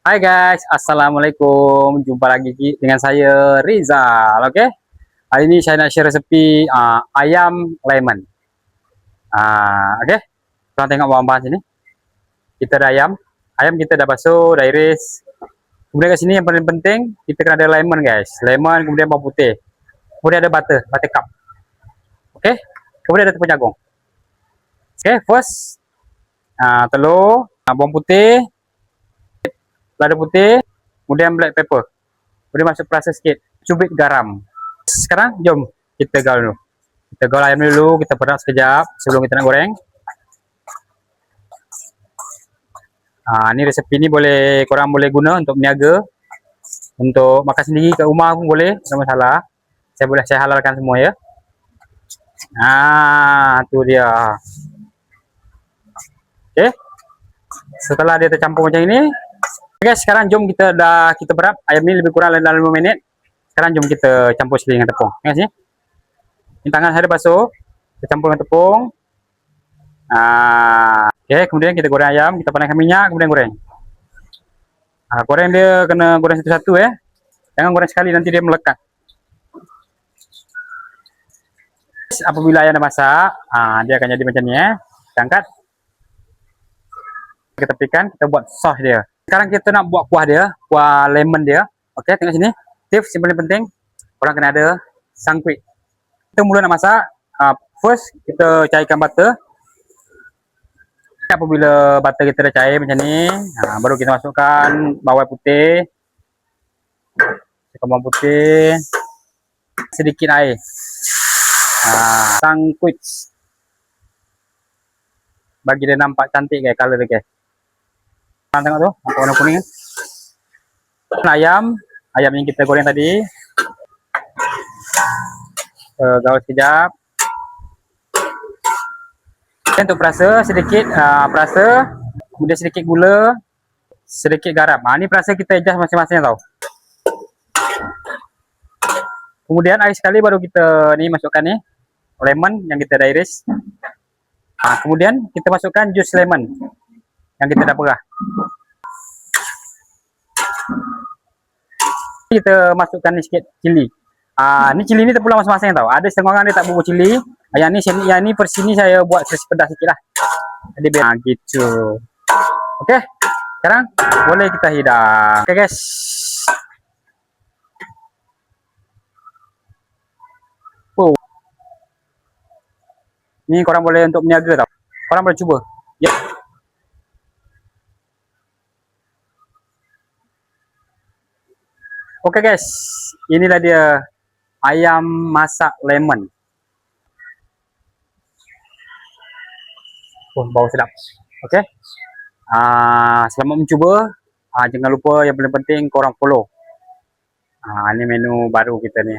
Hai guys, assalamualaikum. Jumpa lagi dengan saya Rizal. Oke, hari ini saya nak share resepi ayam lemon. Oke, kita tengok bahan-bahan sini. Kita ada ayam, kita dah basuh, dah iris. Kemudian kat sini yang paling penting kita kena ada lemon guys, lemon, kemudian bawang putih, kemudian ada butter cup. Oke, kemudian ada tepung jagung. Oke, first telur, bawang putih, lada putih, kemudian black pepper, kemudian masuk perasa sikit, cubit garam. Sekarang jom kita gaul dulu. Kita gaul ayam dulu, kita peras sekejap sebelum kita nak goreng. Ni resepi ni korang boleh guna untuk berniaga, untuk makan sendiri kat rumah pun boleh, tak masalah. Saya halalkan semua ya. Tu dia. Okey. Setelah dia tercampur macam ini, guys, sekarang jom kita berap ayam ni lebih kurang dalam 5 minit. Sekarang jom kita campur sekali dengan tepung. Tengok sini. Ini tangan saya dah basuh. Kita campur dengan tepung. Okey, kemudian kita goreng ayam, kita panaskan minyak, kemudian goreng. Goreng dia kena goreng satu-satu ya. Jangan goreng sekali, nanti dia melekat. Apabila ayam dah masak, dia akan jadi macam ni ya. Kita angkat. Kita tepikan, kita buat sos dia. Sekarang kita nak buat kuah dia, kuah lemon dia. Okey, tengok sini. Tips yang paling penting, korang kena ada sangkuit. Kita mula nak masak, first kita cairkan butter. Apabila butter kita dah cair macam ni, baru kita masukkan bawang putih, sedikit air, sangkuit, bagi dia nampak cantik guys, color dia guys. Tengok tu, nampak warna kuning kan? Ayam yang kita goreng tadi, gaul sekejap. Untuk perasa sedikit, kemudian sedikit gula, sedikit garam. Ni perasa kita adjust masing-masing tau. Kemudian air sekali baru kita ni masukkan ni lemon yang kita dah iris. Kemudian kita masukkan jus lemon yang kita dah perah. Kita masukkan ni sikit cili. Ni cili ni terpulang masing-masing tau. Ada setengah orang dia tak bubur cili. Yang ni versi ni saya buat versi pedas sikit lah. Jadi biar gitu. Okey. Sekarang boleh kita hidang. Okey guys. Ni korang boleh untuk berniaga tau. Korang boleh cuba. Ya. Okey guys. Inilah dia ayam masak lemon. Bau sedap. Okey. Selamat mencuba. Jangan lupa yang paling penting korang follow. Ini menu baru kita ni.